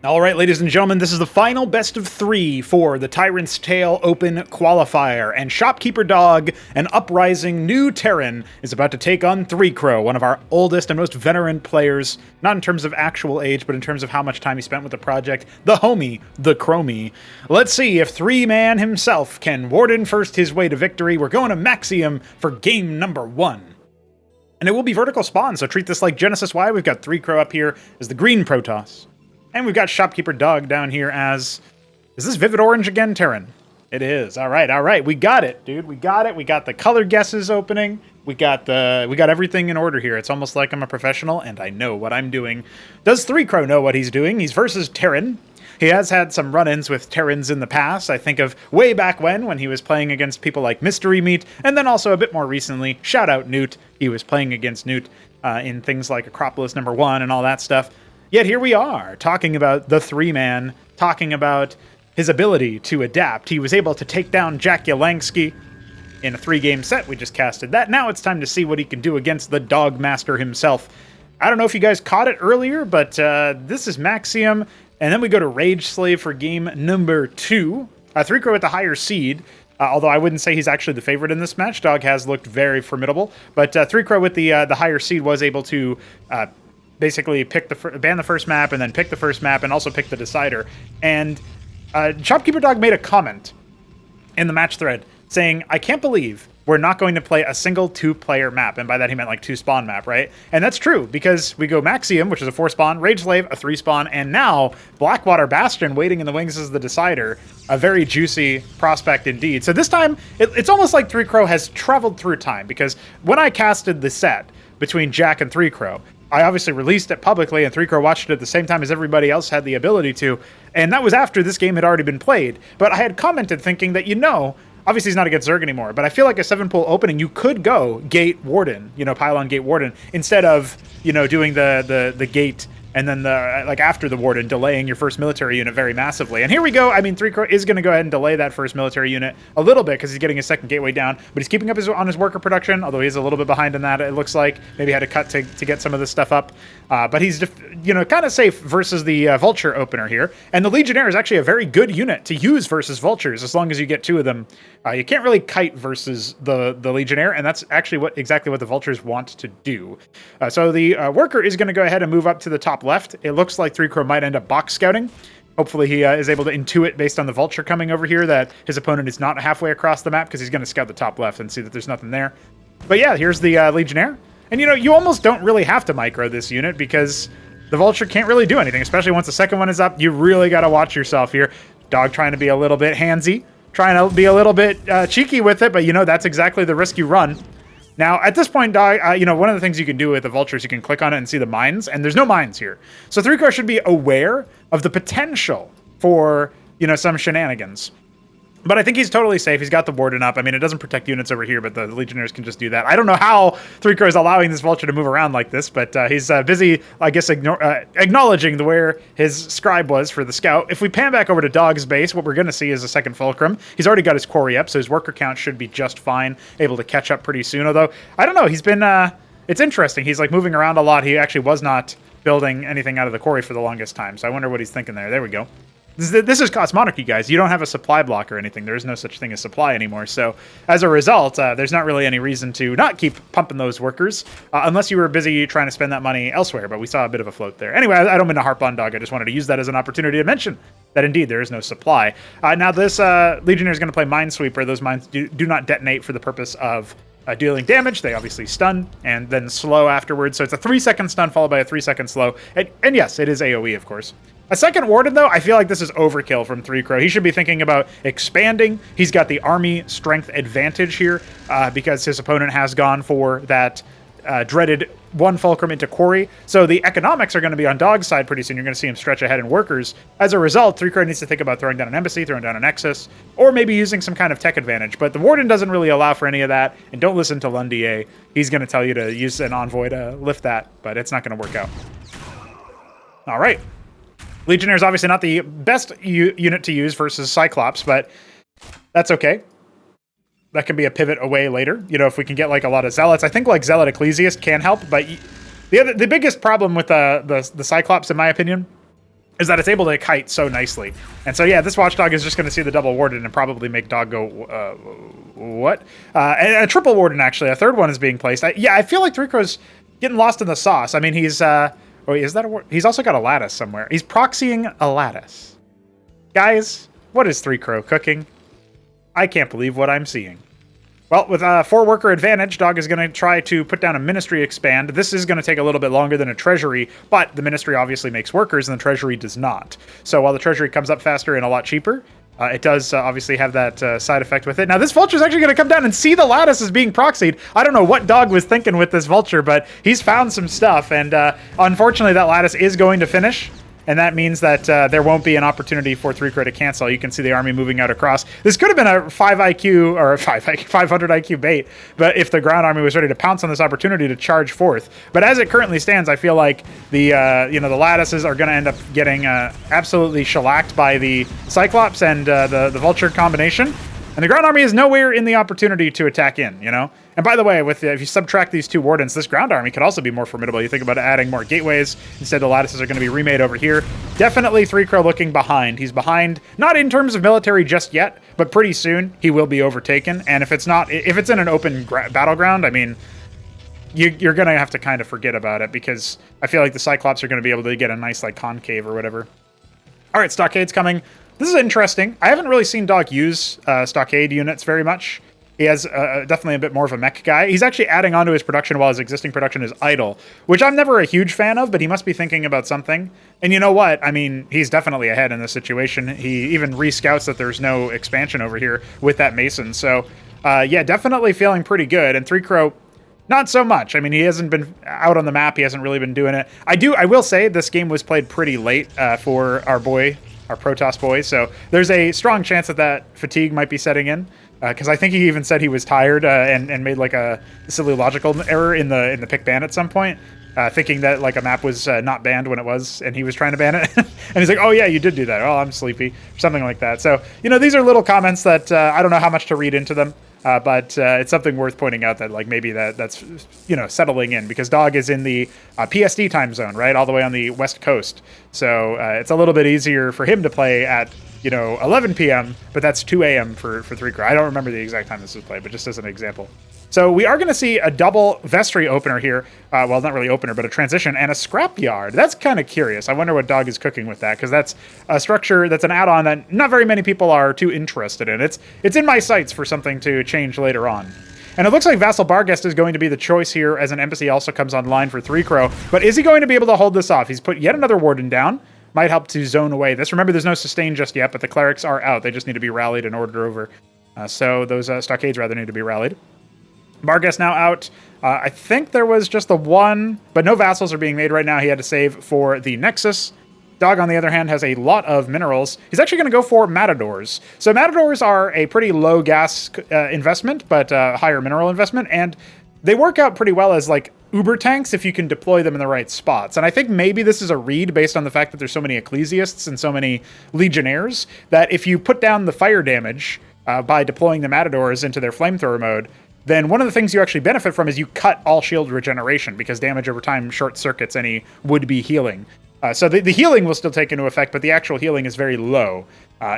All right, ladies and gentlemen, this is the final best of 3 for the Tyrant's Tale Open Qualifier, and Shopkeeper Dog, an uprising new Terran, is about to take on 3Crow, one of our oldest and most veteran players, not in terms of actual age, but in terms of how much time he spent with the project, the homie, the Chromie. Let's see if 3-Man himself can Warden first his way to victory. We're going to Maxiom for game number 1. And it will be vertical spawn, so treat this like Genesis Y. We've got 3Crow up here as the green Protoss. And we've got Shopkeeper Dog down here as... Is this Vivid Orange again, Terran? It is. All right. We got it, dude. We got it. We got the color guesses opening. We got everything in order here. It's almost like I'm a professional, and I know what I'm doing. Does 3Crow know what he's doing? He's versus Terran. He has had some run-ins with Terrans in the past. I think of way back when he was playing against people like Mystery Meat, and then also a bit more recently, shout out Newt. He was playing against Newt in things like Acropolis #1 and all that stuff. Yet here we are, talking about the 3-Man, talking about his ability to adapt. He was able to take down Jack Yelansky in a 3-game set. We just casted that. Now it's time to see what he can do against the Dog Master himself. I don't know if you guys caught it earlier, but this is Maxiom, and then we go to Rageslave for game number 2. 3Crow with the higher seed, although I wouldn't say he's actually the favorite in this match. Dog has looked very formidable, but 3Crow with the higher seed was able to... basically ban the first map and then pick the first map and also pick the decider. And Shopkeeper Dog made a comment in the match thread saying, I can't believe we're not going to play a single 2-player map. And by that he meant like 2-spawn map, right? And that's true, because we go Maxiom, which is a 4-spawn, Rageslave, a 3-spawn, and now Blackwater Bastion waiting in the wings as the decider. A very juicy prospect indeed. So this time, it's almost like 3Crow has traveled through time, because when I casted the set between Jack and 3Crow, I obviously released it publicly, and 3Crow watched it at the same time as everybody else had the ability to, and that was after this game had already been played. But I had commented thinking that, obviously he's not against Zerg anymore, but I feel like a 7-pool opening, you could go Gate Warden, Pylon Gate Warden, instead of, doing the Gate and then after the Warden, delaying your first military unit very massively. And here we go. I mean, 3Crow is going to go ahead and delay that first military unit a little bit because he's getting his second gateway down, but he's keeping up on his worker production, although he's a little bit behind in that, it looks like. Maybe had to cut to get some of this stuff up. But he's, kind of safe versus the Vulture opener here. And the Legionnaire is actually a very good unit to use versus Vultures, as long as you get 2 of them. You can't really kite versus the Legionnaire, and that's actually exactly what the Vultures want to do. So the worker is going to go ahead and move up to the top left. It looks like 3Crow might end up box scouting. Hopefully he is able to intuit based on the Vulture coming over here that his opponent is not halfway across the map, because he's going to scout the top left and see that there's nothing there. But yeah, here's the Legionnaire. And you almost don't really have to micro this unit, because the Vulture can't really do anything, especially once the second one is up. You really got to watch yourself here. Dog trying to be a little bit handsy, trying to be a little bit cheeky with it, but that's exactly the risk you run. Now, at this point, Dog, one of the things you can do with the Vulture is you can click on it and see the mines, and there's no mines here. So 3Crow should be aware of the potential for, some shenanigans. But I think he's totally safe. He's got the Warden up. I mean, it doesn't protect units over here, but the Legionnaires can just do that. I don't know how 3Crow is allowing this Vulture to move around like this, but he's busy, I guess, acknowledging where his scribe was for the scout. If we pan back over to Dog's base, what we're going to see is a second Fulcrum. He's already got his quarry up, so his worker count should be just fine, able to catch up pretty soon. Although, I don't know, he's been... it's interesting. He's, moving around a lot. He actually was not building anything out of the quarry for the longest time, so I wonder what he's thinking there. There we go. This is Cosmonarchy, guys. You don't have a supply block or anything. There is no such thing as supply anymore. So as a result, there's not really any reason to not keep pumping those workers, unless you were busy trying to spend that money elsewhere. But we saw a bit of a float there. Anyway, I don't mean to harp on Dog. I just wanted to use that as an opportunity to mention that indeed there is no supply. Now this Legionnaire is going to play Minesweeper. Those mines do not detonate for the purpose of dealing damage. They obviously stun and then slow afterwards. So it's a 3-second stun followed by a 3-second slow. And yes, it is AoE, of course. A second Warden, though, I feel like this is overkill from 3Crow. He should be thinking about expanding. He's got the army strength advantage here because his opponent has gone for that dreaded 1 Fulcrum into Quarry. So the economics are going to be on Dog's side pretty soon. You're going to see him stretch ahead in workers. As a result, 3Crow needs to think about throwing down an embassy, throwing down a nexus, or maybe using some kind of tech advantage. But the Warden doesn't really allow for any of that. And don't listen to Lundier. He's going to tell you to use an envoy to lift that, but it's not going to work out. All right. Legionnaire is obviously not the best unit to use versus Cyclops, but that's okay. That can be a pivot away later. If we can get a lot of Zealots. I think Zealot Ecclesiast can help, but the biggest problem with the Cyclops, in my opinion, is that it's able to kite so nicely. And so, yeah, this Watchdog is just going to see the double Warden and probably make Dog go, what? And a triple Warden, actually. A third one is being placed. I feel like 3crow's getting lost in the sauce. I mean, he's... wait, is that a... He's also got a lattice somewhere. He's proxying a lattice. Guys, what is 3crow cooking? I can't believe what I'm seeing. Well, with a 4-worker advantage, Dog is going to try to put down a Ministry expand. This is going to take a little bit longer than a Treasury, but the Ministry obviously makes workers, and the Treasury does not. So while the Treasury comes up faster and a lot cheaper, it does obviously have that side effect with it. Now, this Vulture is actually going to come down and see the lattice is being proxied. I don't know what Dog was thinking with this Vulture, but he's found some stuff, and unfortunately, that lattice is going to finish. And that means that there won't be an opportunity for 3crow to cancel. You can see the army moving out across. This could have been a 5 IQ or a 500 IQ bait, but if the ground army was ready to pounce on this opportunity to charge forth. But as it currently stands, I feel like the the lattices are going to end up getting absolutely shellacked by the Cyclops and the Vulture combination. And the ground army is nowhere in the opportunity to attack in, you know? And by the way, if you subtract these 2 Wardens, this ground army could also be more formidable. You think about adding more gateways. Instead, the lattices are going to be remade over here. Definitely 3crow looking behind. He's behind, not in terms of military just yet, but pretty soon he will be overtaken. And if it's in an open battleground, I mean, you're going to have to kind of forget about it, because I feel like the Cyclops are going to be able to get a nice, like, concave or whatever. All right, Stockade's coming. This is interesting. I haven't really seen Dog use Stockade units very much. He has definitely a bit more of a mech guy. He's actually adding onto his production while his existing production is idle, which I'm never a huge fan of, but he must be thinking about something. And you know what? I mean, he's definitely ahead in this situation. He even re-scouts that there's no expansion over here with that Mason. So, yeah, definitely feeling pretty good. And 3crow, not so much. I mean, he hasn't been out on the map. He hasn't really been doing it. I will say this game was played pretty late for our Protoss boy. So there's a strong chance that fatigue might be setting in. Because I think he even said he was tired and made like a silly logical error in the pick ban at some point, thinking that like a map was not banned when it was, and he was trying to ban it. And he's like, "Oh yeah, you did do that. Oh, I'm sleepy," or something like that. So these are little comments that I don't know how much to read into them, but it's something worth pointing out that like maybe that's settling in, because Dog is in the PSD time zone, right, all the way on the West Coast. So it's a little bit easier for him to play at 11 p.m., but that's 2 a.m. for 3crow. I don't remember the exact time this was played, but just as an example. So we are going to see a double vestry opener here. Well, not really opener, but a transition and a scrapyard. That's kind of curious. I wonder what Dog is cooking with that, because that's a structure that's an add-on that not very many people are too interested in. It's in my sights for something to change later on. And it looks like Vassal Barghest is going to be the choice here, as an embassy also comes online for 3crow. But is he going to be able to hold this off? He's put yet another warden down. Might help to zone away this. Remember, there's no sustain just yet, but the clerics are out. They just need to be rallied and ordered over. So those stockades rather need to be rallied. Barghest now out. I think there was just the one, but no vassals are being made right now. He had to save for the Nexus. Dog, on the other hand, has a lot of minerals. He's actually going to go for Matadors. So Matadors are a pretty low gas investment, but higher mineral investment, and they work out pretty well as like uber tanks if you can deploy them in the right spots. And I think maybe this is a read based on the fact that there's so many Ecclesiasts and so many Legionnaires, that if you put down the fire damage by deploying the Matadors into their flamethrower mode, then one of the things you actually benefit from is you cut all shield regeneration, because damage over time short circuits any would-be healing. So the healing will still take into effect, but the actual healing is very low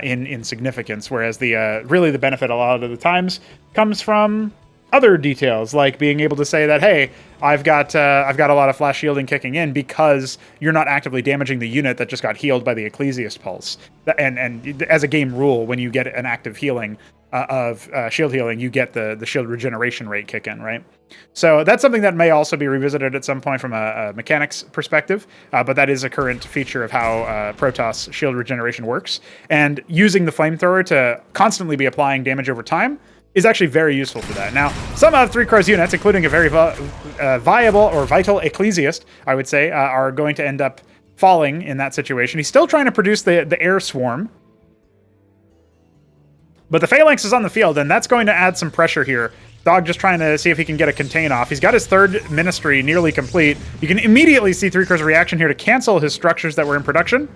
in significance, whereas really the benefit a lot of the times comes from other details, like being able to say that, hey, I've got a lot of flash shielding kicking in because you're not actively damaging the unit that just got healed by the Ecclesiast pulse. And as a game rule, when you get an active healing of shield healing, you get the shield regeneration rate kick in, right? So that's something that may also be revisited at some point from a mechanics perspective, but that is a current feature of how Protoss shield regeneration works. And using the flamethrower to constantly be applying damage over time is actually very useful for that. Now, some of 3crow's units, including a very viable or vital Ecclesiast, I would say, are going to end up falling in that situation. He's still trying to produce the air swarm, but the Phalanx is on the field, and that's going to add some pressure here. Dog just trying to see if he can get a contain off. He's got his third ministry nearly complete. You can immediately see 3crow's reaction here to cancel his structures that were in production.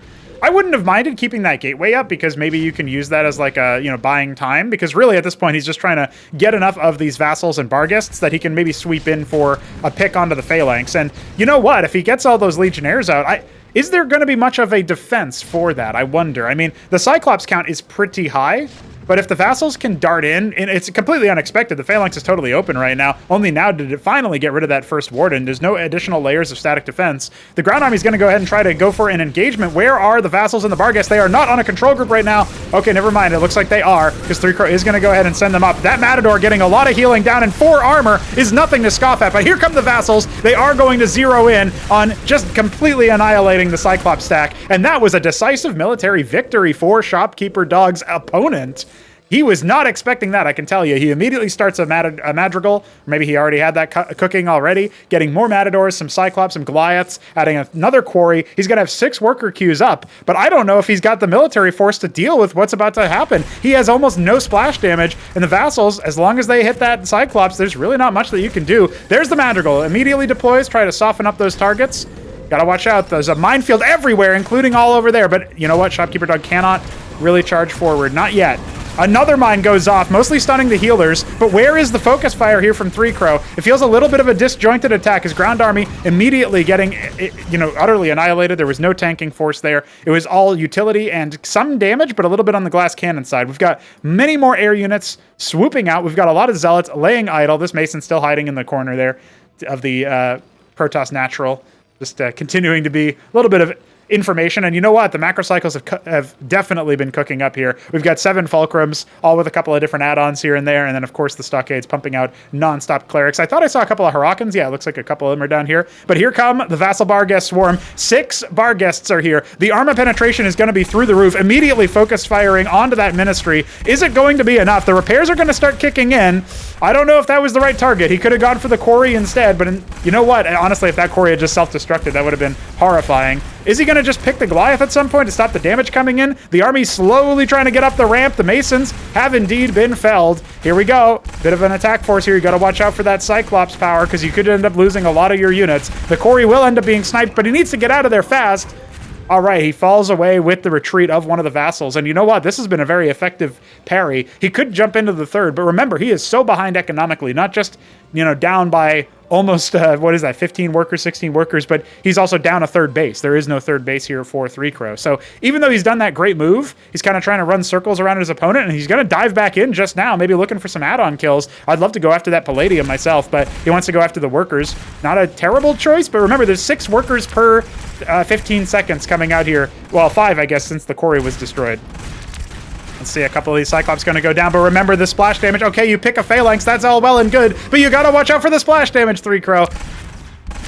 I wouldn't have minded keeping that gateway up, because maybe you can use that as like a, buying time, because really at this point he's just trying to get enough of these vassals and Barghests that he can maybe sweep in for a pick onto the Phalanx. And you know what? If he gets all those Legionnaires out, Is there going to be much of a defense for that? I wonder. I mean, the Cyclops count is pretty high, but if the vassals can dart in, and it's completely unexpected. The Phalanx is totally open right now. Only now did it finally get rid of that first Warden. There's no additional layers of static defense. The ground army is going to go ahead and try to go for an engagement. Where are the vassals and the Barghest? They are not on a control group right now. Okay, never mind. It looks like they are, because 3-Crow is going to go ahead and send them up. That Matador getting a lot of healing down and 4 armor is nothing to scoff at, but here come the vassals. They are going to zero in on just completely annihilating the Cyclops stack, and that was a decisive military victory for Shopkeeper Dog's opponent. He was not expecting that, I can tell you. He immediately starts a Madrigal. Or maybe he already had that cooking already. Getting more Matadors, some Cyclops, some Goliaths, adding another quarry. He's going to have 6 worker queues up, but I don't know if he's got the military force to deal with what's about to happen. He has almost no splash damage, and the vassals, as long as they hit that Cyclops, there's really not much that you can do. There's the Madrigal. Immediately deploys, try to soften up those targets. Gotta watch out. There's a minefield everywhere, including all over there, but you know what? Shopkeeper Dog cannot really charge forward. Not yet. Another mine goes off, mostly stunning the healers, but where is the focus fire here from 3-Crow? It feels a little bit of a disjointed attack. His ground army immediately getting, utterly annihilated. There was no tanking force there. It was all utility and some damage, but a little bit on the glass cannon side. We've got many more air units swooping out. We've got a lot of zealots laying idle. This Mason's still hiding in the corner there of the Protoss Natural, just continuing to be a little bit of information. And you know what? The macrocycles have definitely been cooking up here. We've got 7 Fulcrums, all with a couple of different add-ons here and there, and then of course the Stockades pumping out non-stop clerics. I thought I saw a couple of Hurricanes. Yeah, it looks like a couple of them are down here. But here come the Vassal Barghest swarm. 6 Barghests are here. The armor penetration is going to be through the roof, immediately focus firing onto that Ministry. Is it going to be enough? The repairs are going to start kicking in. I don't know if that was the right target. He could have gone for the quarry instead, but you know what? Honestly, if that quarry had just self-destructed, that would have been horrifying. Is he going to just pick the Goliath at some point to stop the damage coming in? The army's slowly trying to get up the ramp. The Masons have indeed been felled. Here we go. Bit of an attack force here. You got to watch out for that Cyclops power because you could end up losing a lot of your units. The quarry will end up being sniped, but he needs to get out of there fast. All right, he falls away with the retreat of one of the vassals. And you know what? This has been a very effective parry. He could jump into the third, but remember, he is so behind economically, not just, down by almost, 15 workers, 16 workers, but he's also down a third base. There is no third base here for 3-Crow. So even though he's done that great move, he's kind of trying to run circles around his opponent, and he's going to dive back in just now, maybe looking for some add-on kills. I'd love to go after that Palladium myself, but he wants to go after the workers. Not a terrible choice, but remember, there's 6 workers per 15 seconds coming out here. Well, 5, I guess, since the quarry was destroyed. Let's see, a couple of these Cyclops going to go down, but remember the splash damage. Okay, you pick a Phalanx, that's all well and good, but you got to watch out for the splash damage, 3-Crow.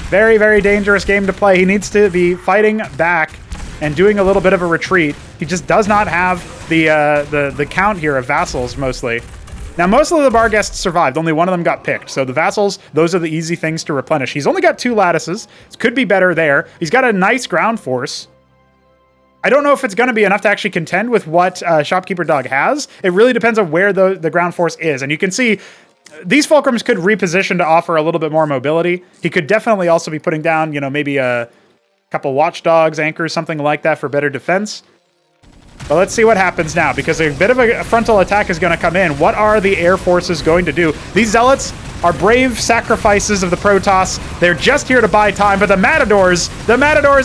Very, very dangerous game to play. He needs to be fighting back and doing a little bit of a retreat. He just does not have the count here of vassals, mostly. Now, most of the Barghests survived. Only one of them got picked. So the vassals, those are the easy things to replenish. He's only got 2 lattices. It could be better there. He's got a nice ground force. I don't know if it's going to be enough to actually contend with what Shopkeeper Dog has. It really depends on where the ground force is. And you can see these Fulcrums could reposition to offer a little bit more mobility. He could definitely also be putting down, maybe a couple Watchdogs, Anchors, something like that for better defense. But let's see what happens now, because a bit of a frontal attack is going to come in. What are the air forces going to do? These Zealots are brave sacrifices of the Protoss. They're just here to buy time, but the Matadors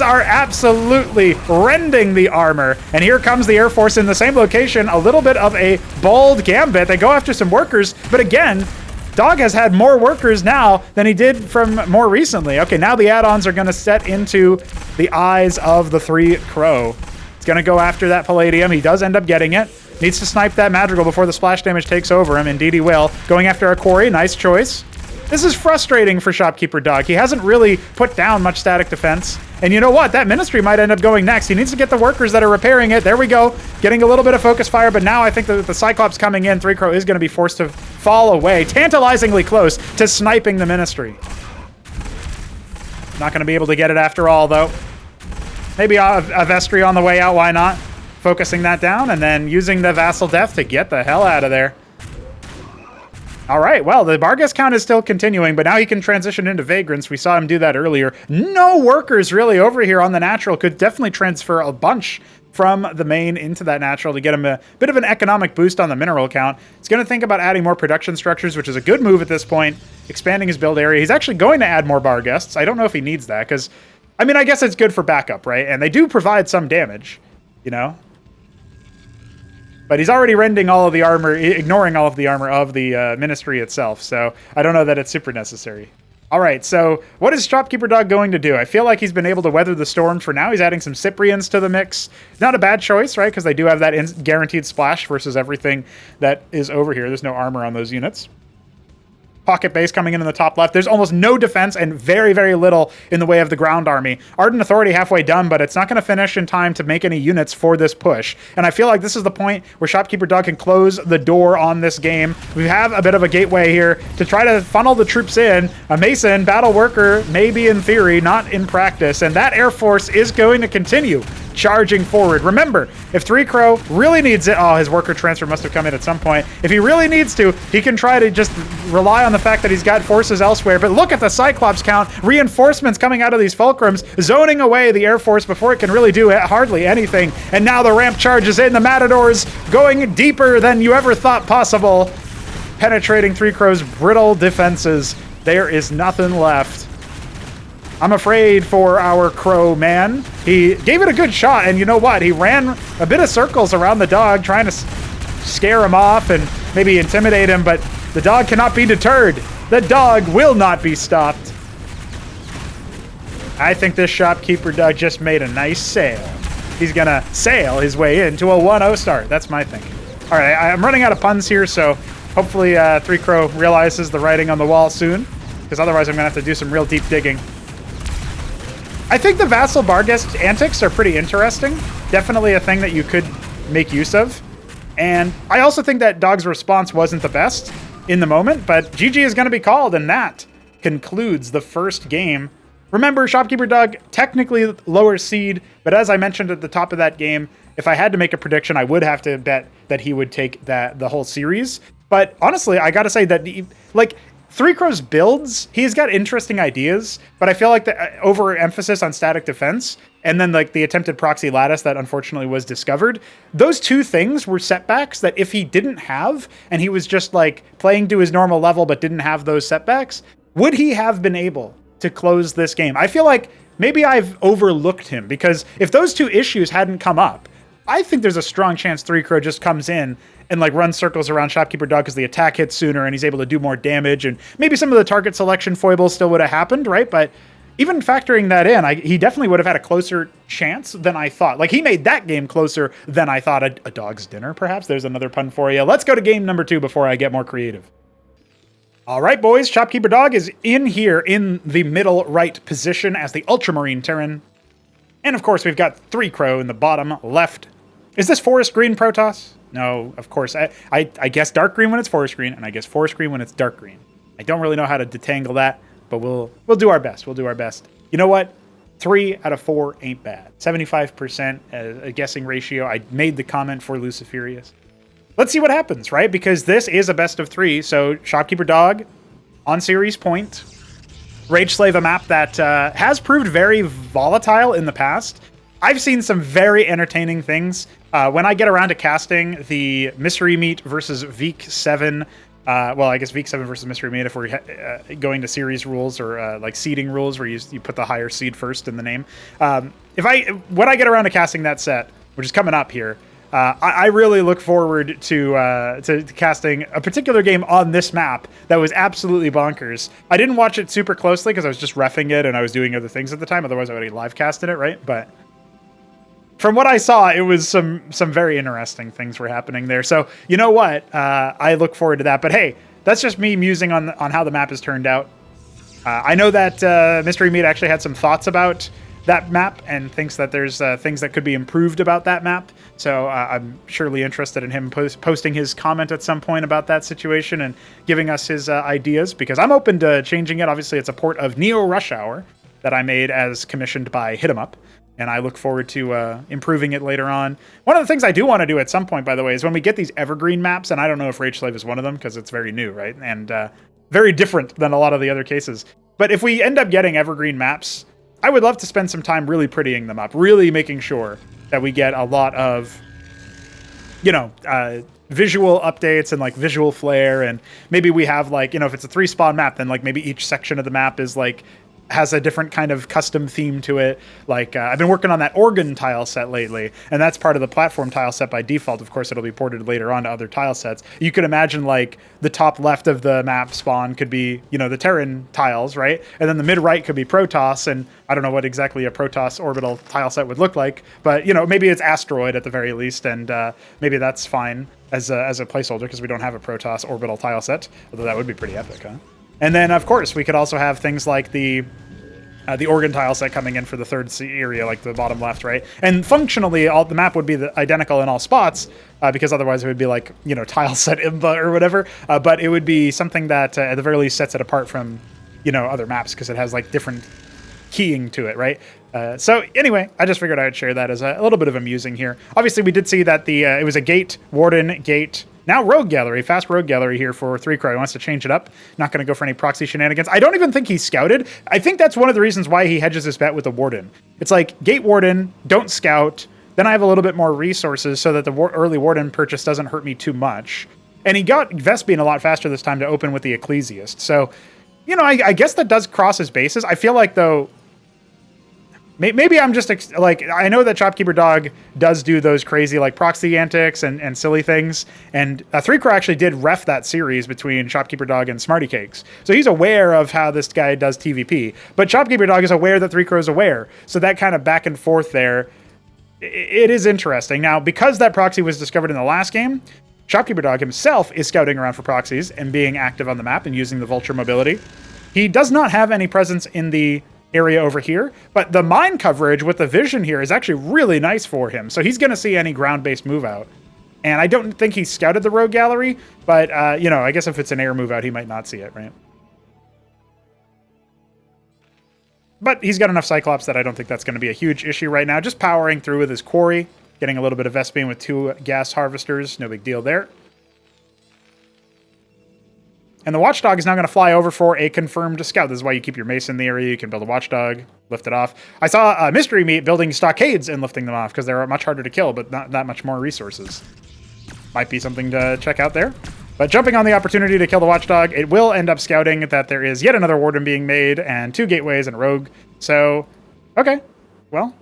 are absolutely rending the armor. And here comes the Air Force in the same location, a little bit of a bold gambit. They go after some workers, but again, Dog has had more workers now than he did from more recently. Okay, now the add-ons are going to set into the eyes of the 3-Crow. He's going to go after that Palladium. He does end up getting it. Needs to snipe that Madrigal before the splash damage takes over him. Indeed he will. Going after a quarry. Nice choice. This is frustrating for Shopkeeper Dog. He hasn't really put down much static defense. And you know what? That Ministry might end up going next. He needs to get the workers that are repairing it. There we go. Getting a little bit of focus fire, but now I think that with the Cyclops coming in, 3-Crow is going to be forced to fall away. Tantalizingly close to sniping the Ministry. Not going to be able to get it after all, though. Maybe a Vestry on the way out, why not? Focusing that down and then using the Vassal Death to get the hell out of there. All right, well, the Barghest count is still continuing, but now he can transition into Vagrants. We saw him do that earlier. No workers really over here on the Natural. Could definitely transfer a bunch from the main into that Natural to get him a bit of an economic boost on the mineral count. He's going to think about adding more production structures, which is a good move at this point. Expanding his build area. He's actually going to add more Barghests. I don't know if he needs that, because I mean, I guess it's good for backup, right? And they do provide some damage, you know? But he's already rending all of the armor, ignoring all of the armor of the Ministry itself, so I don't know that it's super necessary. All right, so what is Shopkeeper Dog going to do? I feel like he's been able to weather the storm for now. He's adding some Cyprians to the mix. Not a bad choice, right? Because they do have that guaranteed splash versus everything that is over here. There's no armor on those units. Pocket base coming in the top left. There's almost no defense and very, very little in the way of the ground army. Ardent Authority halfway done, but it's not going to finish in time to make any units for this push. And I feel like this is the point where Shopkeeper Dog can close the door on this game. We have a bit of a gateway here to try to funnel the troops in. A Mason, battle worker, maybe in theory, not in practice. And that Air Force is going to continue charging forward. Remember, if 3 Crow really needs it, oh, his worker transfer must have come in at some point. If he really needs to, he can try to just rely on the fact that he's got forces elsewhere. But look at the Cyclops count. Reinforcements coming out of these fulcrums, zoning away the Air Force before it can really do hardly anything. And now the ramp charges in. The Matadors going deeper than you ever thought possible, penetrating 3 Crow's brittle defenses. There is nothing left. I'm afraid for our Crow man. He gave it a good shot, and you know what? He ran a bit of circles around the dog, trying to scare him off and maybe intimidate him, but the dog cannot be deterred. The dog will not be stopped. I think this Shopkeeper Dog just made a nice sail. He's gonna sail his way into a 1-0 start. That's my thinking. All right, I'm running out of puns here, so hopefully 3 Crow realizes the writing on the wall soon, because otherwise I'm gonna have to do some real deep digging. I think the Vassal Barghest antics are pretty interesting. Definitely a thing that you could make use of. And I also think that Dog's response wasn't the best in the moment, but GG is going to be called, and that concludes the first game. Remember, Shopkeeper Dog, technically lower seed, but as I mentioned at the top of that game, if I had to make a prediction, I would have to bet that he would take the whole series. But honestly, I got to say that, like, 3 Crow's builds, he's got interesting ideas, but I feel like the overemphasis on static defense and then like the attempted proxy lattice that unfortunately was discovered, those two things were setbacks that if he didn't have and he was just like playing to his normal level but didn't have those setbacks, would he have been able to close this game? I feel like maybe I've overlooked him, because if those two issues hadn't come up, I think there's a strong chance 3 Crow just comes in and like runs circles around Shopkeeper Dog because the attack hits sooner and he's able to do more damage, and maybe some of the target selection foibles still would have happened, right? But even factoring that in, he definitely would have had a closer chance than I thought. Like, he made that game closer than I thought. A dog's dinner, perhaps? There's another pun for you. Let's go to game number 2 before I get more creative. All right, boys. Shopkeeper Dog is in here in the middle right position as the Ultramarine Terran. And of course, we've got 3 Crow in the bottom left. Is this forest green, Protoss? No, of course. I guess dark green when it's forest green, and I guess forest green when it's dark green. I don't really know how to detangle that, but we'll do our best. We'll do our best. You know what? 3 out of 4 ain't bad. 75% a guessing ratio. I made the comment for Luciferius. Let's see what happens, right? Because this is a best of 3, so Shopkeeper Dog on series point. Rageslave, a map that has proved very volatile in the past. I've seen some very entertaining things. When I get around to casting the Mystery Meat versus Veek 7, well, I guess Veek 7 versus Mystery Meat if we're going to series rules or like seeding rules where you put the higher seed first in the name. When I get around to casting that set, which is coming up here, I really look forward to casting a particular game on this map that was absolutely bonkers. I didn't watch it super closely because I was just reffing it and I was doing other things at the time. Otherwise, I would have live casted it, right? But from what I saw, it was some very interesting things were happening there. So you know what? I look forward to that. But hey, that's just me musing on how the map has turned out. I know that Mystery Meat actually had some thoughts about that map and thinks that there's things that could be improved about that map. So I'm surely interested in him posting his comment at some point about that situation and giving us his ideas, because I'm open to changing it. Obviously, it's a port of Neo Rush Hour that I made as commissioned by Hit 'em Up, and I look forward to improving it later on. One of the things I do want to do at some point, by the way, is when we get these evergreen maps, and I don't know if Rageslave is one of them because it's very new, right? And very different than a lot of the other cases. But if we end up getting evergreen maps, I would love to spend some time really prettying them up, really making sure that we get a lot of, visual updates and like visual flair. And maybe we have like, if it's a 3-spawn map, then like maybe each section of the map is like has a different kind of custom theme to it. Like, I've been working on that organ tile set lately, and that's part of the platform tile set by default. Of course, it'll be ported later on to other tile sets. You could imagine, like, the top left of the map spawn could be, you know, the Terran tiles, right? And then the mid-right could be Protoss, and I don't know what exactly a Protoss orbital tile set would look like, but, you know, maybe it's Asteroid at the very least, and maybe that's fine as a placeholder, because we don't have a Protoss orbital tile set, although that would be pretty epic, huh? And then, of course, we could also have things like the organ tile set coming in for the third area, like the bottom left, right? And functionally, the map would be identical in all spots, because otherwise it would be like, you know, tile set imba or whatever. But it would be something that, at the very least, sets it apart from, you know, other maps, because it has like different keying to it, right? So anyway, I just figured I would share that as a little bit of amusing here. Obviously, we did see that it was a gate, warden, gate, now rogue gallery, fast rogue gallery here for 3Crow. He wants to change it up. Not going to go for any proxy shenanigans. I don't even think he's scouted. I think that's one of the reasons why he hedges his bet with the warden. It's like, gate warden, don't scout. Then I have a little bit more resources so that the early warden purchase doesn't hurt me too much. And he got Vespene a lot faster this time to open with the Ecclesiast. So, you know, I guess that does cross his bases. I feel like, though, maybe I'm just, like, I know that Shopkeeper Dog does do those crazy, like, proxy antics and silly things, and 3Crow actually did ref that series between Shopkeeper Dog and Smarty Cakes. So he's aware of how this guy does TVP, but Shopkeeper Dog is aware that 3Crow is aware, so that kind of back and forth there, it is interesting. Now, because that proxy was discovered in the last game, Shopkeeper Dog himself is scouting around for proxies and being active on the map and using the Vulture mobility. He does not have any presence in the area over here, but the mine coverage with the vision here is actually really nice for him, so he's going to see any ground-based move out. And I don't think he scouted the rogue gallery, but you know, I guess if it's an air move out, he might not see it, right? But he's got enough Cyclops that I don't think that's going to be a huge issue right now. Just powering through with his quarry, getting a little bit of Vespene with 2 gas harvesters, no big deal there. And the Watchdog is now going to fly over for a confirmed scout. This is why you keep your mace in the area. You can build a Watchdog, lift it off. I saw Mystery Meat building stockades and lifting them off because they're much harder to kill, but not that much more resources. Might be something to check out there. But jumping on the opportunity to kill the Watchdog, it will end up scouting that there is yet another Warden being made and 2 gateways and a rogue. So, okay. Well,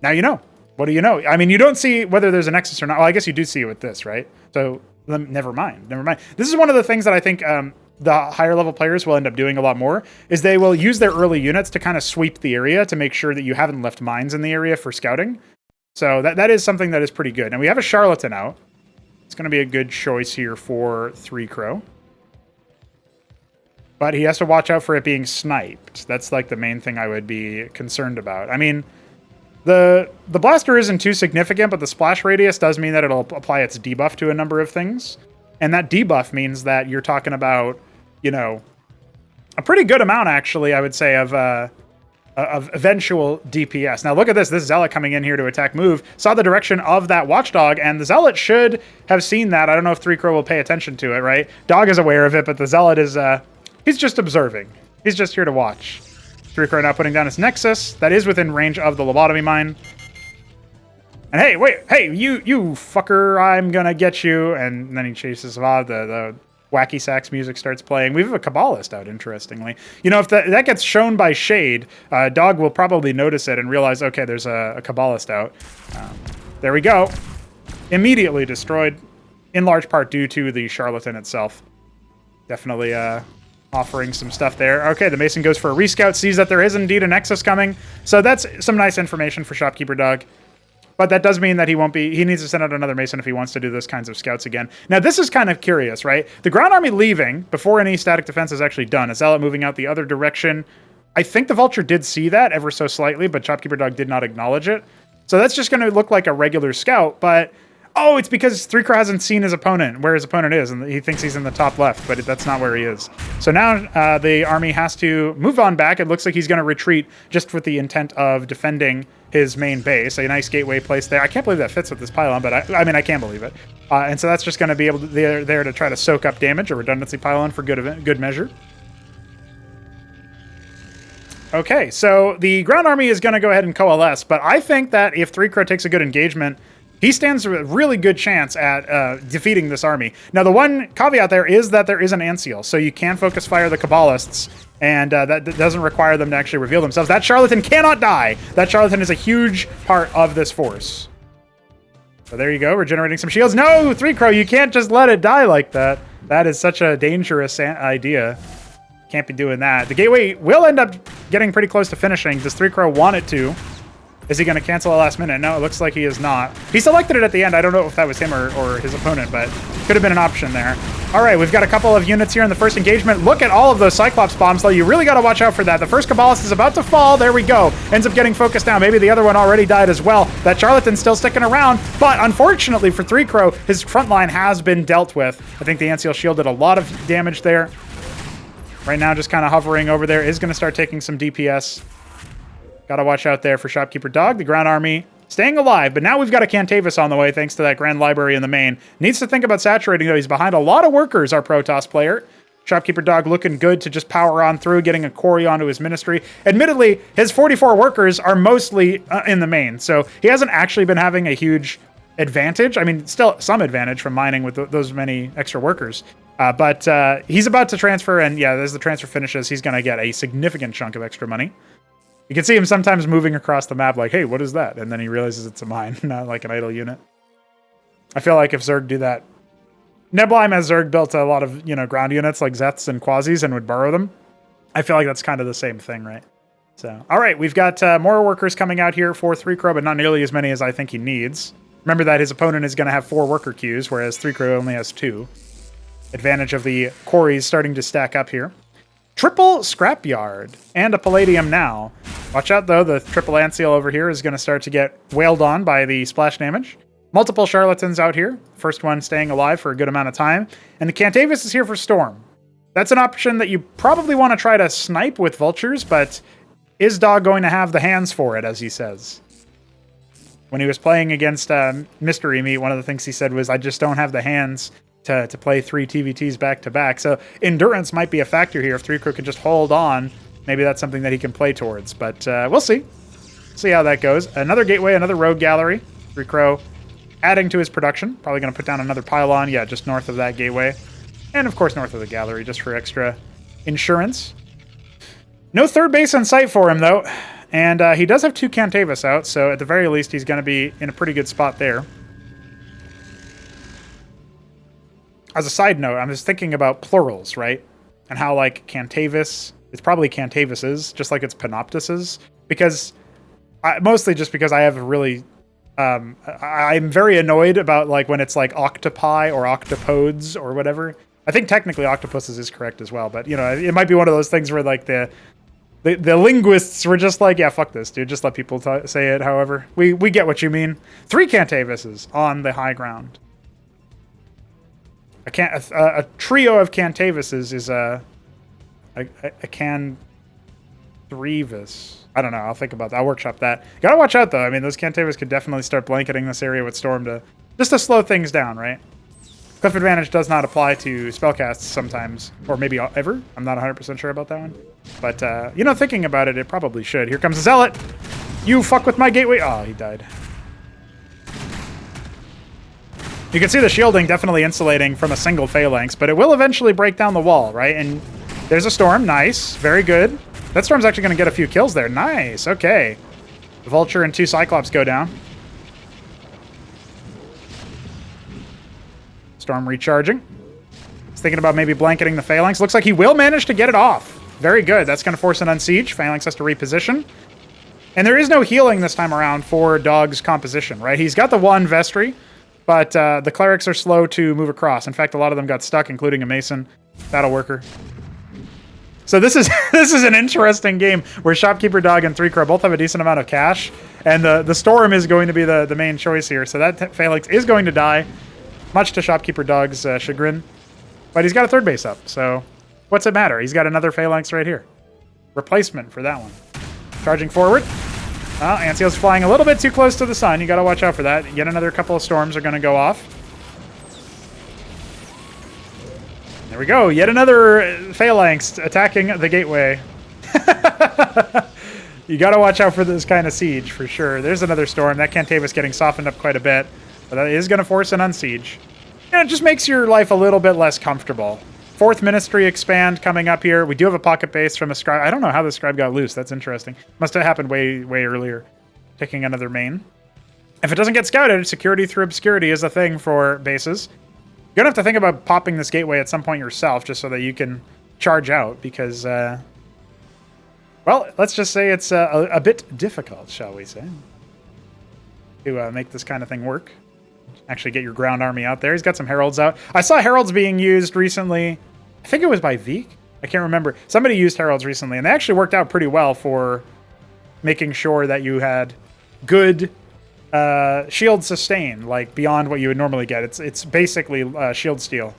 now you know. What do you know? I mean, you don't see whether there's a Nexus or not. Well, I guess you do see it with this, right? So, never mind. This is one of the things that I think the higher level players will end up doing a lot more, is they will use their early units to kind of sweep the area to make sure that you haven't left mines in the area for scouting. So that is something that is pretty good. And we have a Charlatan out. It's going to be a good choice here for 3Crow. But he has to watch out for it being sniped. That's like the main thing I would be concerned about. I mean, the blaster isn't too significant, but the splash radius does mean that it'll apply its debuff to a number of things. And that debuff means that you're talking about, you know, a pretty good amount, actually, I would say, of eventual DPS. Now, look at this. This Zealot coming in here to attack move. Saw the direction of that Watchdog, and the Zealot should have seen that. I don't know if 3Crow will pay attention to it, right? Dog is aware of it, but the Zealot is, he's just observing. He's just here to watch. 3Crow now putting down his Nexus. That is within range of the lobotomy mine. And hey, wait, hey, you fucker, I'm gonna get you. And then he chases off. The wacky sax music starts playing. We have a Kabbalist out, interestingly. You know, if that gets shown by shade, Dog will probably notice it and realize, okay, there's a Kabbalist out. There we go. Immediately destroyed, in large part due to the Charlatan itself. Definitely offering some stuff there. Okay, the Mason goes for a rescout, sees that there is indeed a Nexus coming. So that's some nice information for Shopkeeper Dog. But that does mean that he needs to send out another Mason if he wants to do those kinds of scouts again. Now, this is kind of curious, right? The ground army leaving before any static defense is actually done. A Zealot moving out the other direction. I think the Vulture did see that ever so slightly, but Shopkeeper Dog did not acknowledge it. So that's just going to look like a regular scout, but oh, it's because 3Crow hasn't seen his opponent, where his opponent is, and he thinks he's in the top left, but that's not where he is. So now the army has to move on back. It looks like he's going to retreat just with the intent of defending his main base. A nice gateway placed there. I can't believe that fits with this pylon, but I mean, I can believe it. And so that's just going to be able to there to try to soak up damage, a redundancy pylon for good measure. Okay, so the ground army is going to go ahead and coalesce, but I think that if 3Crow takes a good engagement, he stands a really good chance at defeating this army. Now, the one caveat there is that there is an Anseal, so you can focus fire the Kabbalists, and that doesn't require them to actually reveal themselves. That Charlatan cannot die. That Charlatan is a huge part of this force. So there you go, regenerating some shields. No, 3-Crow, you can't just let it die like that. That is such a dangerous idea. Can't be doing that. The gateway will end up getting pretty close to finishing. Does 3-Crow want it to? Is he going to cancel at last minute? No, it looks like he is not. He selected it at the end. I don't know if that was him or his opponent, but could have been an option there. All right, we've got a couple of units here in the first engagement. Look at all of those Cyclops bombs, though. You really got to watch out for that. The first Kabbalist is about to fall. There we go. Ends up getting focused down. Maybe the other one already died as well. That Charlatan's still sticking around, but unfortunately for 3-Crow, his front line has been dealt with. I think the Anseal Shield did a lot of damage there. Right now, just kind of hovering over there, is going to start taking some DPS. Got to watch out there for Shopkeeper Dog. The ground army staying alive, but now we've got a Cantavis on the way thanks to that Grand Library in the main. Needs to think about saturating, though. He's behind a lot of workers, our Protoss player. Shopkeeper Dog looking good to just power on through, getting a quarry onto his ministry. Admittedly, his 44 workers are mostly in the main, so he hasn't actually been having a huge advantage. I mean, still some advantage from mining with those many extra workers. But he's about to transfer, and yeah, as the transfer finishes, he's going to get a significant chunk of extra money. You can see him sometimes moving across the map like, hey, what is that? And then he realizes it's a mine, not like an idle unit. I feel like if Zerg do that... Nebelheim has Zerg built a lot of, ground units like Zeths and Quasis and would borrow them. I feel like that's kind of the same thing, right? So, all right, we've got more workers coming out here for 3-Crow, but not nearly as many as I think he needs. Remember that his opponent is going to have 4 worker queues, whereas 3-Crow only has 2. Advantage of the quarries starting to stack up here. Triple Scrapyard and a Palladium now. Watch out, though. The triple Anseal over here is going to start to get wailed on by the splash damage. Multiple Charlatans out here. First one staying alive for a good amount of time. And the Cantavis is here for Storm. That's an option that you probably want to try to snipe with Vultures, but is Dog going to have the hands for it, as he says? When he was playing against Mystery Meat, one of the things he said was, I just don't have the hands to play 3 TVTs back-to-back. So endurance might be a factor here. If 3-Crow can just hold on, maybe that's something that he can play towards. But we'll see. See how that goes. Another gateway, another rogue gallery. 3-Crow adding to his production. Probably going to put down another pylon. Yeah, just north of that gateway. And, of course, north of the gallery, just for extra insurance. No third base in sight for him, though. And he does have 2 Cantavis out, so at the very least, he's going to be in a pretty good spot there. As a side note, I'm just thinking about plurals, right? And how, like, Cantavis, it's probably Cantavises, just like it's Panoptises. Because, mostly just because I have a really... I'm very annoyed about, like, when it's, like, octopi or octopodes or whatever. I think technically octopuses is correct as well, but, it might be one of those things where, like, the linguists were just like, yeah, fuck this, dude. Just let people say it however. We get what you mean. 3 Cantavises on the high ground. A trio of Cantavises is a Canthrevis. I don't know. I'll think about that. I'll workshop that. Gotta watch out, though. I mean, those Cantavis could definitely start blanketing this area with Storm just to slow things down, right? Cliff Advantage does not apply to spellcasts sometimes, or maybe ever. I'm not 100% sure about that one. But, thinking about it, it probably should. Here comes a Zealot. You fuck with my gateway. Oh, he died. You can see the shielding definitely insulating from a single phalanx, but it will eventually break down the wall, right? And there's a Storm. Nice. Very good. That Storm's actually going to get a few kills there. Nice. Okay. The Vulture and 2 Cyclops go down. Storm recharging. He's thinking about maybe blanketing the Phalanx. Looks like he will manage to get it off. Very good. That's going to force an unsiege. Phalanx has to reposition. And there is no healing this time around for Dog's composition, right? He's got the 1 Vestry, but the Clerics are slow to move across. In fact, a lot of them got stuck, including a Mason Battle Worker. So this is an interesting game where Shopkeeper Dog and 3-Crow both have a decent amount of cash, and the Storm is going to be the main choice here. So that Phalanx is going to die, much to Shopkeeper Dog's chagrin. But he's got a 3rd base up, so what's it matter? He's got another Phalanx right here. Replacement for that one. Charging forward. Anseal's flying a little bit too close to the sun. You got to watch out for that. Yet another couple of Storms are going to go off. There we go. Yet another Phalanx attacking the gateway. You got to watch out for this kind of siege, for sure. There's another Storm. That Cantavis getting softened up quite a bit. But that is going to force an unsiege. And it just makes your life a little bit less comfortable. 4th Ministry expand coming up here. We do have a pocket base from a scribe. I don't know how the scribe got loose. That's interesting. Must have happened way earlier. Taking another main. If it doesn't get scouted, security through obscurity is a thing for bases. You're going to have to think about popping this gateway at some point yourself, just so that you can charge out, because, well, let's just say it's a bit difficult, shall we say, to make this kind of thing work. Actually get your ground army out there. He's got some heralds out. I saw heralds being used recently. I think it was by Veek. I can't remember. Somebody used heralds recently, and they actually worked out pretty well for making sure that you had good shield sustain, like beyond what you would normally get. It's basically shield steel.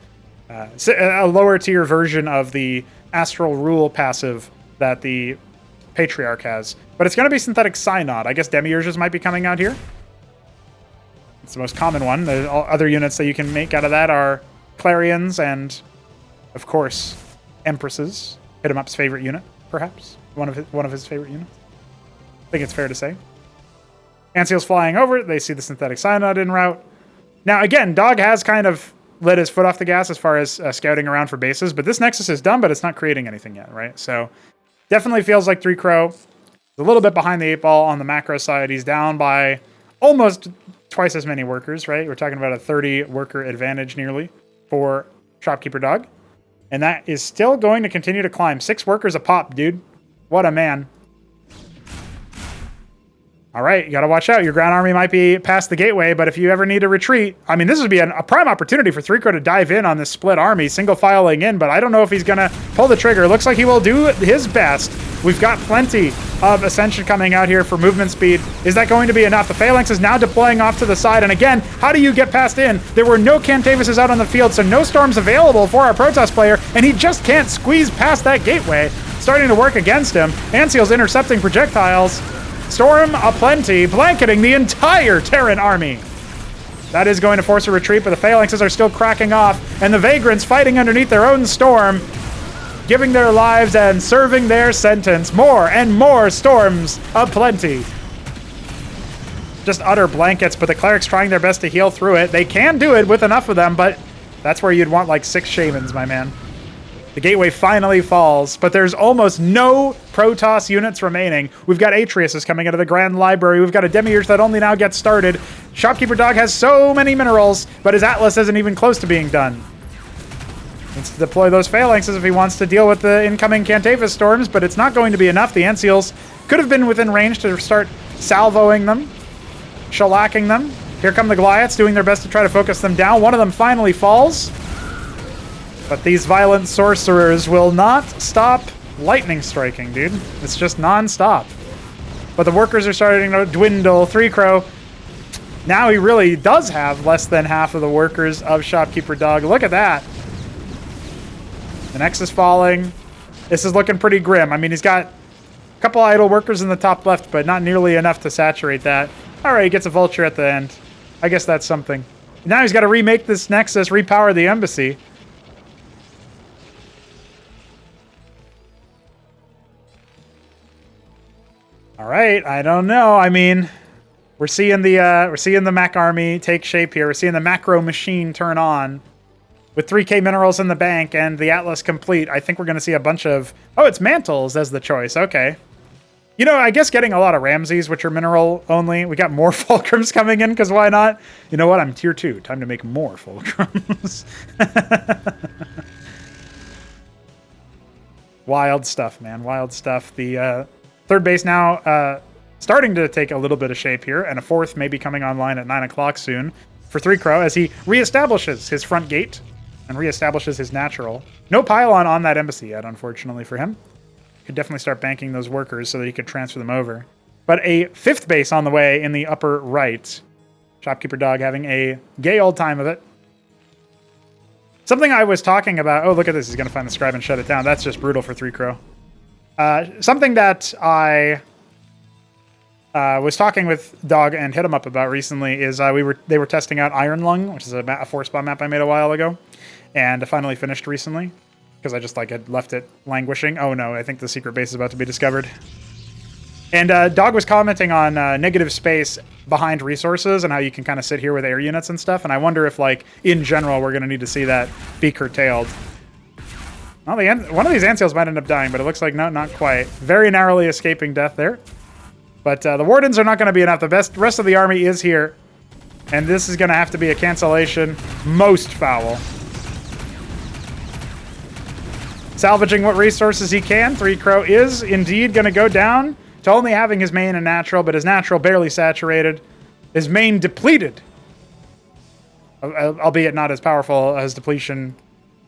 A lower tier version of the Astral Rule passive that the Patriarch has. But it's going to be Synthetic Synod. I guess Demiurges might be coming out here. It's the most common one. The other units that you can make out of that are Clarions and, of course, Empresses. Hit 'em up's favorite unit, perhaps. One of his favorite units. I think it's fair to say. Anseal's flying over. They see the Synthetic Synod en route. Now, again, Dog has kind of let his foot off the gas as far as scouting around for bases, but this Nexus is done, but it's not creating anything yet, right? So definitely feels like 3 Crow. A little bit behind the 8 ball on the macro side. He's down by almost twice as many workers, right? We're talking about a 30 worker advantage nearly for Shopkeeper Dog. And that is still going to continue to climb. 6 workers a pop, dude. What a man. All right, you got to watch out. Your ground army might be past the gateway, but if you ever need to retreat, I mean, this would be a prime opportunity for 3 Crow to dive in on this split army, single filing in, but I don't know if he's going to pull the trigger. Looks like he will do his best. We've got plenty of Ascension coming out here for movement speed. Is that going to be enough? The Phalanx is now deploying off to the side, and again, how do you get past in? There were no Cantavises out on the field, so no Storms available for our Protoss player, and he just can't squeeze past that gateway. Starting to work against him. Anseal's intercepting projectiles. Storm aplenty, blanketing the entire Terran army. That is going to force a retreat, but the Phalanxes are still cracking off, and the Vagrants fighting underneath their own storm, giving their lives and serving their sentence. More and more storms aplenty. Just utter blankets, but the Clerics trying their best to heal through it. They can do it with enough of them, but that's where you'd want like 6 Shamans, my man. The gateway finally falls, but there's almost no Protoss units remaining. We've got Atreus coming out of the Grand Library. We've got a Demiurge that only now gets started. Shopkeeper Dog has so many minerals, but his Atlas isn't even close to being done. Needs to deploy those Phalanxes if he wants to deal with the incoming Cantavis storms, but it's not going to be enough. The Anseals could have been within range to start salvoing them, shellacking them. Here come the Goliaths doing their best to try to focus them down. One of them finally falls. But these violent sorcerers will not stop lightning striking, dude. It's just non-stop. But the workers are starting to dwindle. 3 Crow. Now he really does have less than half of the workers of Shopkeeper Dog. Look at that. The Nexus falling. This is looking pretty grim. I mean, he's got a couple idle workers in the top left, but not nearly enough to saturate that. All right, he gets a Vulture at the end. I guess that's something. Now he's got to remake this Nexus, repower the embassy. All right, I don't know. I mean, we're seeing the Mac army take shape here. We're seeing the macro machine turn on with 3K minerals in the bank and the Atlas complete. I think we're going to see a bunch of... Oh, it's Mantles as the choice. Okay. You know, I guess getting a lot of Ramses, which are mineral only. We got more Fulcrums coming in, because why not? You know what? I'm tier 2. Time to make more Fulcrums. Wild stuff, man. Wild stuff. The... Third base now starting to take a little bit of shape here, and a 4th may be coming online at 9 o'clock soon for 3 Crow as he reestablishes his front gate and reestablishes his natural. No pylon on that embassy yet, unfortunately for him. Could definitely start banking those workers so that he could transfer them over. But a 5th base on the way in the upper right. Shopkeeper Dog having a gay old time of it. Something I was talking about... Oh, look at this. He's going to find the scribe and shut it down. That's just brutal for 3 Crow. Something that I was talking with Dog and Hit 'em Up about recently is they were testing out Iron Lung, which is a force bomb map I made a while ago, and I finally finished recently because I just had left it languishing. Oh no, I think the secret base is about to be discovered. And Dog was commenting on negative space behind resources and how you can kind of sit here with air units and stuff. And I wonder if, like, in general, we're going to need to see that be curtailed. Well, one of these ant seals might end up dying, but it looks like no, not quite. Very narrowly escaping death there. But the wardens are not going to be enough. The rest of the army is here. And this is going to have to be a cancellation. Most foul. Salvaging what resources he can. 3-Crow is indeed going to go down to only having his main and natural, but his natural barely saturated. His main depleted. Albeit not as powerful as depletion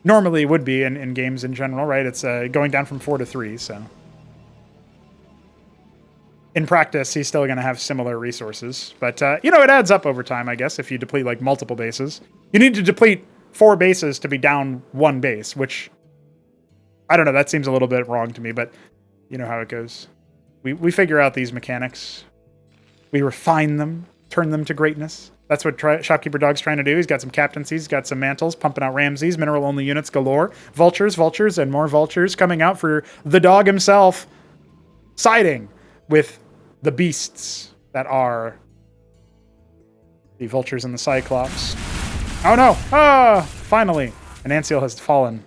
normally would be in games in general, right? It's going down from 4 to 3, so. In practice, he's still going to have similar resources. But, you know, it adds up over time, I guess, if you deplete, like, multiple bases. You need to deplete 4 bases to be down 1 base, which, I don't know, that seems a little bit wrong to me, but you know how it goes. We figure out these mechanics. We refine them, turn them to greatness. That's what Shopkeeper Dog's trying to do. He's got some captaincies, he's got some mantles, pumping out Ramses, mineral-only units galore. Vultures, vultures, and more vultures coming out for the dog himself. Siding with the beasts that are the vultures and the cyclops. Oh no! Ah! Finally! An ant seal has fallen.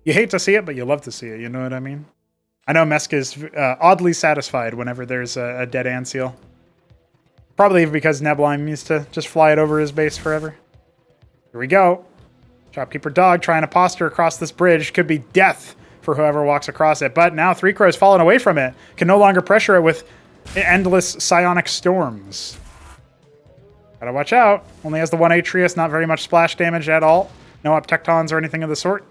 You hate to see it, but you love to see it, you know what I mean? I know MECH is oddly satisfied whenever there's a dead ant seal. Probably because Nebelheim used to just fly it over his base forever. Here we go. Shopkeeper Dog trying to posture across this bridge. Could be death for whoever walks across it. But now 3-Crow's fallen away from it. Can no longer pressure it with endless psionic storms. Gotta watch out. Only has the 1 Atreus, not very much splash damage at all. No Uptectons or anything of the sort.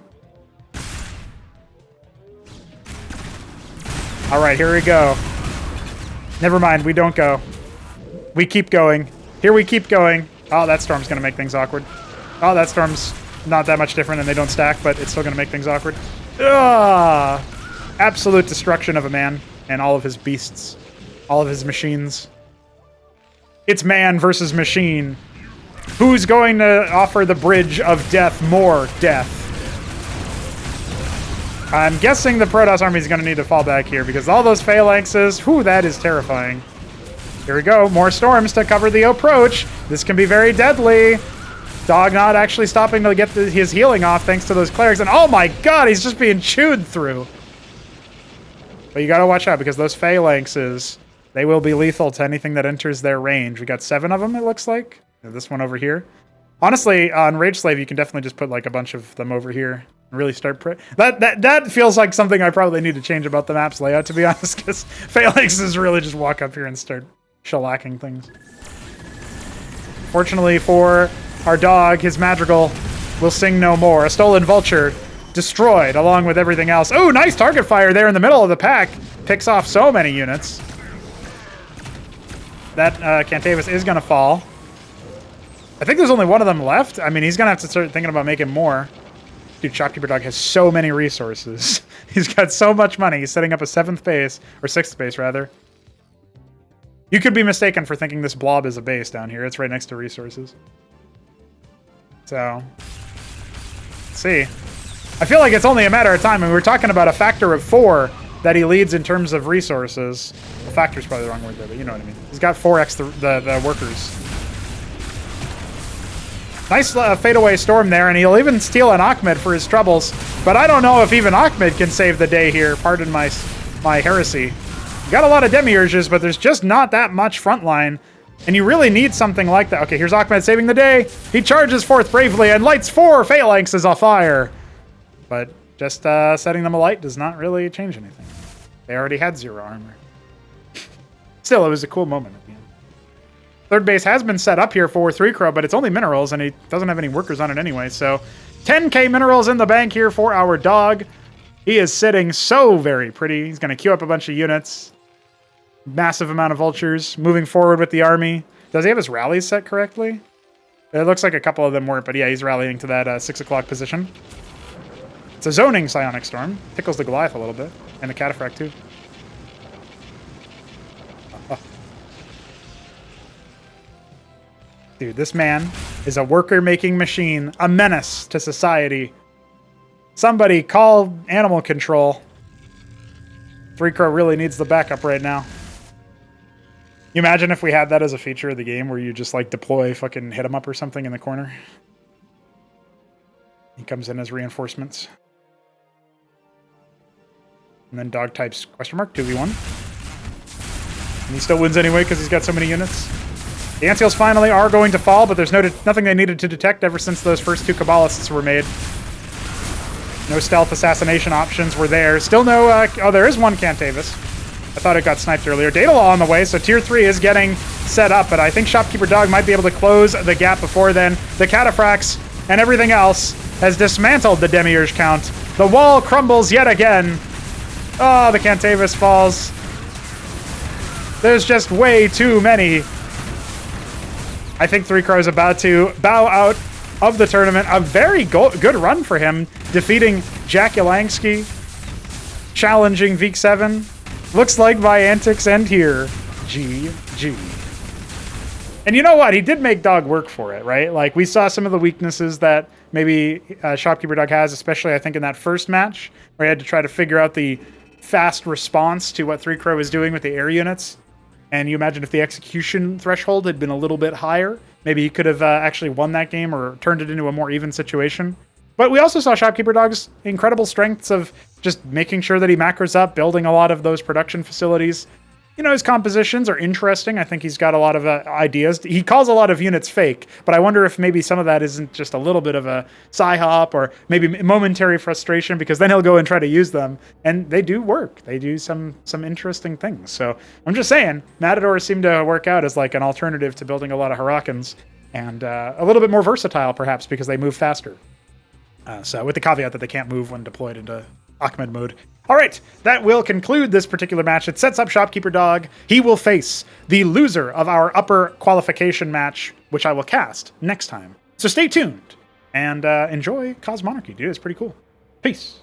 Alright, here we go. Never mind, we don't go. We keep going. Here we keep going. Oh, that storm's gonna make things awkward. Oh, that storm's not that much different and they don't stack, but it's still gonna make things awkward. Ugh! Absolute destruction of a man and all of his beasts. All of his machines. It's man versus machine. Who's going to offer the bridge of death more death? I'm guessing the Protoss army is going to need to fall back here because all those phalanxes, whew, that is terrifying. Here we go, more storms to cover the approach. This can be very deadly. Dog not actually stopping to get his healing off thanks to those clerics. And oh my god, he's just being chewed through. But you got to watch out because those phalanxes, they will be lethal to anything that enters their range. We got 7 of them, it looks like. And this one over here. Honestly, on Rageslave, you can definitely just put like a bunch of them over here. Really start that feels like something I probably need to change about the map's layout, to be honest, because phalanxes really just walk up here and start shellacking things. Fortunately for our dog, his madrigal will sing no more. A stolen vulture destroyed along with everything else. Oh, nice target fire there in the middle of the pack. Picks off so many units. That Cantavis is going to fall. I think there's only one of them left. I mean, he's going to have to start thinking about making more. Dude, Shopkeeper Dog has so many resources. He's got so much money. He's setting up a 7th base, or 6th base, rather. You could be mistaken for thinking this blob is a base down here. It's right next to resources. So, let's see. I feel like it's only a matter of time, and we're talking about a factor of 4 that he leads in terms of resources. Well, factor's probably the wrong word there, but you know what I mean. He's got 4x the workers. Nice fadeaway storm there, and he'll even steal an Ahmed for his troubles. But I don't know if even Ahmed can save the day here. Pardon my heresy. Got a lot of demiurges, but there's just not that much frontline. And you really need something like that. Okay, here's Ahmed saving the day. He charges forth bravely and lights 4 phalanxes on fire. But just setting them alight does not really change anything. They already had 0 armor. Still, it was a cool moment at the end. 3rd base has been set up here for 3-Crow, but it's only minerals, and he doesn't have any workers on it anyway. So 10k minerals in the bank here for our dog. He is sitting so very pretty. He's going to queue up a bunch of units. Massive amount of vultures. Moving forward with the army. Does he have his rallies set correctly? It looks like a couple of them weren't, but yeah, he's rallying to that 6 o'clock position. It's a zoning psionic storm. Tickles the Goliath a little bit. And the Cataphract too. Dude, this man is a worker-making machine, a menace to society. Somebody call animal control. 3 Crow really needs the backup right now. You imagine if we had that as a feature of the game where you just like deploy fucking hit 'em up or something in the corner. He comes in as reinforcements. And then dog types question mark 2v1. And he still wins anyway because he's got so many units. The Anseals finally are going to fall, but there's nothing they needed to detect ever since those first 2 Kabbalists were made. No stealth assassination options were there. Still no... oh, there is one Cantavis. I thought it got sniped earlier. Data Law on the way, so Tier 3 is getting set up, but I think Shopkeeper Dog might be able to close the gap before then. The Cataphracts and everything else has dismantled the Demiurge count. The wall crumbles yet again. Oh, the Cantavis falls. There's just way too many. I think 3 Crow's about to bow out of the tournament. A very good run for him, defeating Jack Yalansky, challenging Veek 7. Looks like my antics end here. GG. And you know what? He did make Dog work for it, right? Like, we saw some of the weaknesses that maybe Shopkeeper Dog has, especially, I think, in that first match, where he had to try to figure out the fast response to what 3 Crow was doing with the air units. And you imagine if the execution threshold had been a little bit higher, maybe he could have actually won that game or turned it into a more even situation. But we also saw Shopkeeper Dog's incredible strengths of just making sure that he macros up, building a lot of those production facilities. You know, his compositions are interesting. I think he's got a lot of ideas. He calls a lot of units fake, but I wonder if maybe some of that isn't just a little bit of a psy-hop or maybe momentary frustration, because then he'll go and try to use them, and they do work. They do some interesting things. So I'm just saying, Matadors seem to work out as like an alternative to building a lot of Harakans, and a little bit more versatile, perhaps, because they move faster. So with the caveat that they can't move when deployed into Ahmed mode. All right, that will conclude this particular match. It sets up Shopkeeper Dog. He will face the loser of our upper qualification match, which I will cast next time. So stay tuned and enjoy Cosmonarchy, dude. It's pretty cool. Peace.